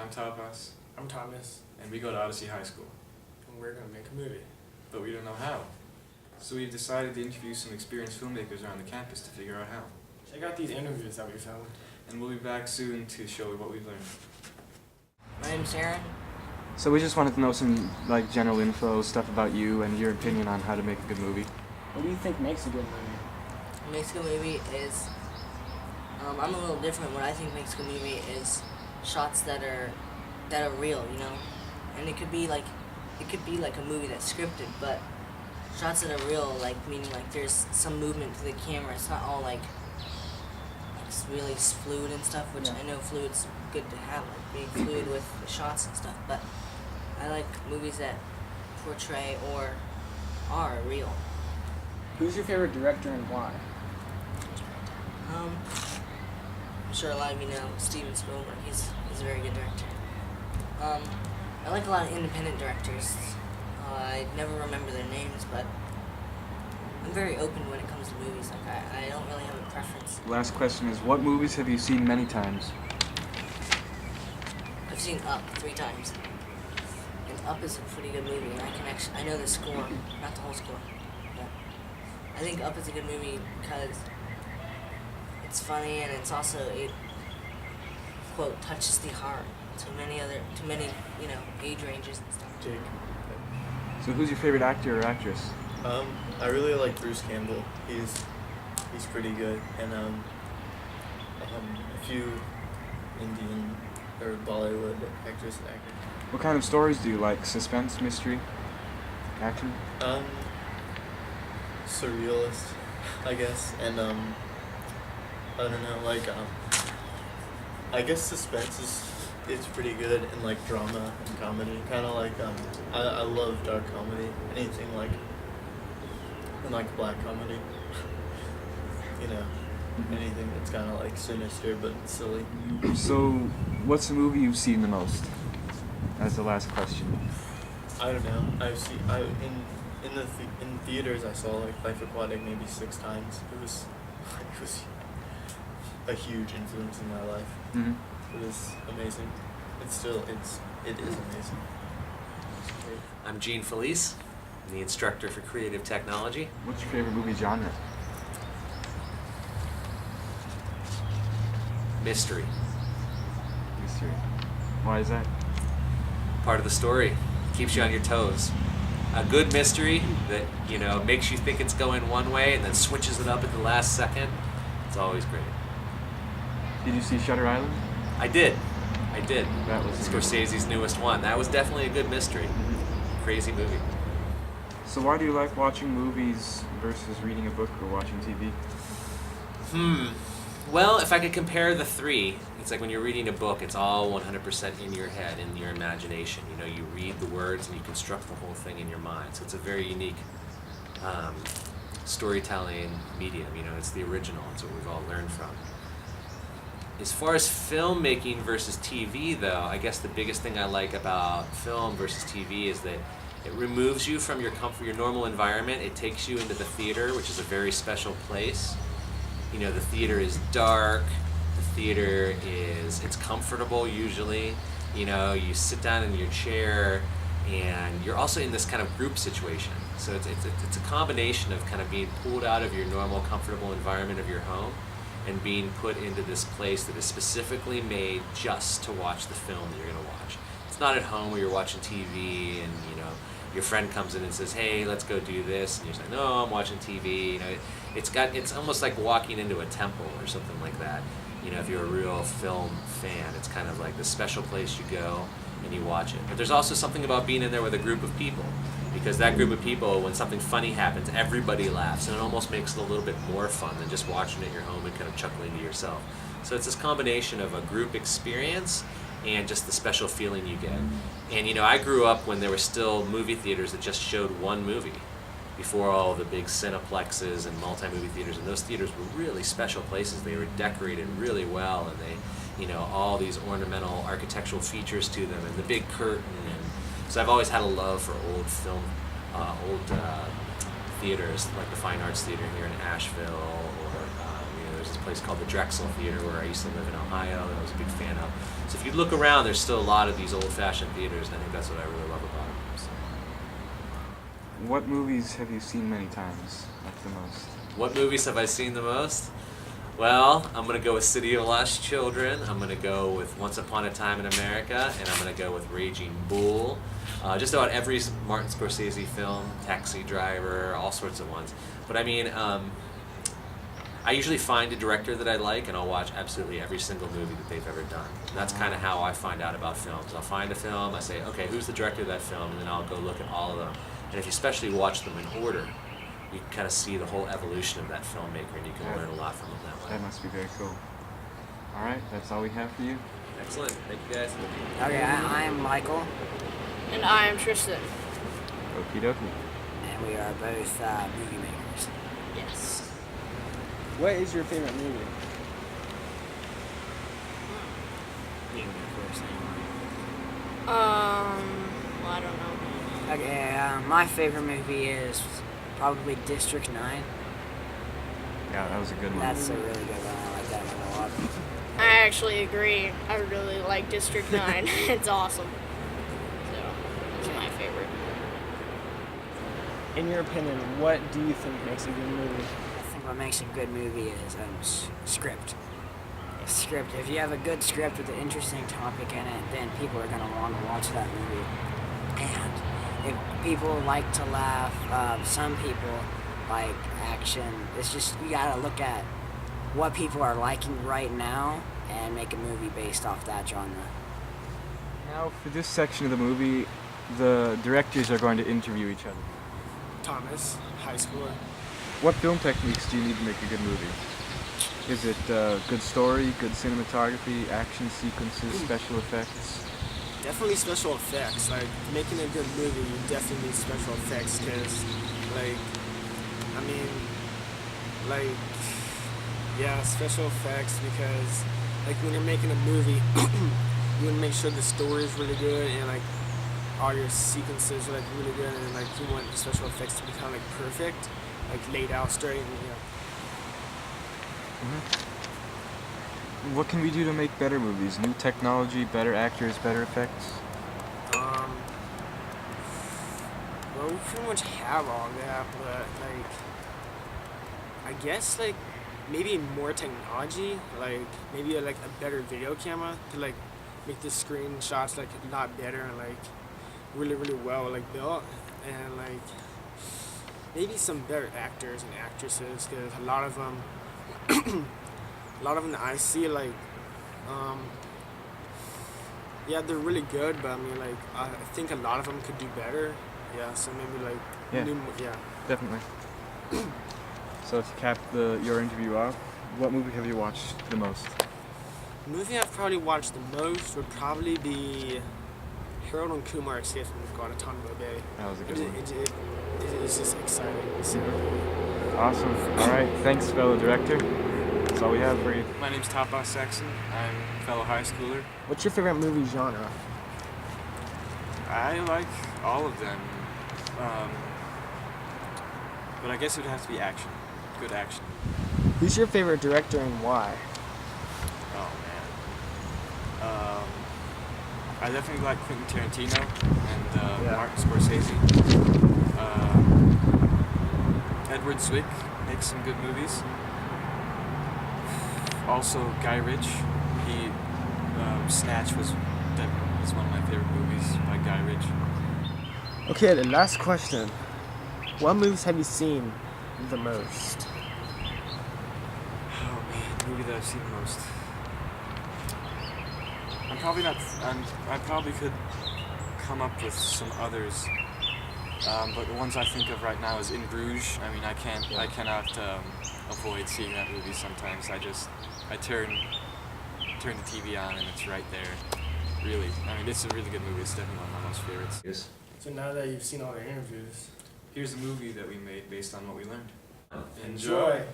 I'm Tapas, I'm Thomas, and we go to Odyssey High School, and we're going to make a movie. but we don't know how. So we've decided to interview some experienced filmmakers around the campus to figure out how. Check out these interviews that we filmed. And we'll be back soon to show you what we've learned. My name's Aaron. So we just wanted to know some general info, stuff about you and your opinion on how to make a good movie. What do you think makes a good movie? What makes a good movie is, I'm a little different. What I think makes a good movie is shots that are real, you know? And it could be like a movie that's scripted, but shots that are real, meaning there's some movement to the camera. It's not all like really fluid and stuff, which I know fluid's good to have, being fluid with the shots and stuff, but I like movies that portray or are real. Who's your favorite director and why? I'm sure a lot of you know Steven Spielberg. He's a very good director. I like a lot of independent directors. I never remember their names, but I'm very open when it comes to movies. I don't really have a preference. Last question is, what movies have you seen many times? I've seen Up 3 times. And Up is a pretty good movie, and I know the score, not the whole score. But I think Up is a good movie because it's funny and it's also, it, quote, touches the heart to many, age ranges and stuff. Jake. So who's your favorite actor or actress? I really like Bruce Campbell. He's pretty good, and a few Indian or Bollywood actors and actors. What kind of stories do you like? Suspense, mystery, action? Surrealist, I guess, and I don't know, I guess suspense is pretty good, and drama and comedy. Kind of I love dark comedy, anything and black comedy. You know, anything that's kind of sinister but silly. So, what's the movie you've seen the most? As the last question. I don't know. In theaters I saw Life Aquatic maybe 6 times. It was a huge influence in my life. Mm-hmm. It was amazing. It is amazing. I'm Gene Felice, I'm the instructor for creative technology. What's your favorite movie genre? Mystery. Mystery. Why is that? Part of the story. Keeps you on your toes. A good mystery that, makes you think it's going one way and then switches it up at the last second. It's always great. Did you see Shutter Island? I did. That was Scorsese's newest one. That was definitely a good mystery. Crazy movie. So why do you like watching movies versus reading a book or watching TV? Well, if I could compare the 3, it's like when you're reading a book, it's all 100% in your head, in your imagination. You read the words and you construct the whole thing in your mind. So it's a very unique storytelling medium. It's the original. It's what we've all learned from. As far as filmmaking versus TV, though, I guess the biggest thing I like about film versus TV is that it removes you from your normal environment. It takes you into the theater, which is a very special place. The theater is dark. The theater it's comfortable usually. You sit down in your chair, and you're also in this kind of group situation. So it's a combination of kind of being pulled out of your normal, comfortable environment of your home and being put into this place that is specifically made just to watch the film that you're going to watch. It's not at home where you're watching TV and, your friend comes in and says, hey, let's go do this. And you're saying, no, I'm watching TV. It's almost like walking into a temple or something like that. If you're a real film fan, it's kind of like the special place you go and you watch it. But there's also something about being in there with a group of people, because that group of people, when something funny happens, everybody laughs, and it almost makes it a little bit more fun than just watching it at your home and kind of chuckling to yourself. So it's this combination of a group experience and just the special feeling you get. And I grew up when there were still movie theaters that just showed one movie before all the big cineplexes and multi-movie theaters, and those theaters were really special places. They were decorated really well, and they, all these ornamental architectural features to them, and the big curtain. And so I've always had a love for old film, theaters, like the Fine Arts Theater here in Asheville, or there's this a place called the Drexel Theater where I used to live in Ohio that I was a big fan of. So if you look around, there's still a lot of these old-fashioned theaters, and I think that's what I really love about them. So. What movies have you seen many times, like the most? What movies have I seen the most? Well, I'm going to go with City of Lost Children, I'm going to go with Once Upon a Time in America, and I'm going to go with Raging Bull. Just about every Martin Scorsese film, Taxi Driver, all sorts of ones. But I mean, I usually find a director that I like, and I'll watch absolutely every single movie that they've ever done. And that's kind of how I find out about films. I'll find a film, I say, okay, who's the director of that film, and then I'll go look at all of them. And if you especially watch them in order, you can kind of see the whole evolution of that filmmaker, and you can learn a lot from them that way. That must be very cool. All right, that's all we have for you. Excellent. Thank you, guys. Okay, I'm Michael, And I am Tristan. Okie dokie. and we are both movie makers. Yes. What is your favorite movie? You can go first. Well, I don't know. Okay, my favorite movie is probably District 9. Yeah, that was a good one. That's a really good one. I like that one a lot. I actually agree. I really like District 9. It's awesome. So, it's my favorite. In your opinion, what do you think makes a good movie? I think what makes a good movie is script. Script. If you have a good script with an interesting topic in it, then people are going to want to watch that movie. And if people like to laugh, some people like action. It's just, you got to look at what people are liking right now and make a movie based off that genre. Now, for this section of the movie, the directors are going to interview each other. Thomas, high schooler. What film techniques do you need to make a good movie? Is it good story, good cinematography, action sequences, special effects? Definitely special effects. Like, making a good movie, you definitely need special effects because, like, I mean, like, yeah, special effects because, like, when you're making a movie, you want to make sure the story is really good and, like, all your sequences are, like, really good and, like, you want the special effects to be kind of, like, perfect, like, laid out straight and, you know. What can we do to make better movies? New technology, better actors, better effects? Well, we pretty much have all that, but, like, I guess, like, maybe more technology, like, maybe, like, a better video camera to, like, make the screenshots, like, a lot better and, like, really, really well, like, built, and, like, maybe some better actors and actresses, because a lot of them that I see, like, yeah, they're really good, but I mean, like, I think a lot of them could do better. Yeah, so maybe, like, Yeah. Definitely. So to cap your interview off, what movie have you watched the most? The movie I've probably watched the most would probably be Harold and Kumar Escape from Guantanamo Bay. That was a good one. It's just exciting. So. Awesome. All right. Thanks, fellow director. That's all we have for you. My name's Tapas Saxon. I'm a fellow high schooler. What's your favorite movie genre? I like all of them. But I guess it would have to be action. Good action. Who's your favorite director and why? Oh, man. I definitely like Quentin Tarantino and Martin Scorsese. Edward Zwick makes some good movies. Also, Guy Ritchie. Snatch was one of my favorite movies by Guy Ritchie. Okay, the last question. What movies have you seen the most? Oh man, the movie that I've seen the most. I probably could come up with some others. But the ones I think of right now is In Bruges. I mean, I cannot avoid seeing that movie sometimes. I turn the TV on and it's right there. Really, I mean, it's a really good movie. It's definitely one of my most favorites. Yes. So now that you've seen all the interviews, Here's a movie that we made based on what we learned. enjoy.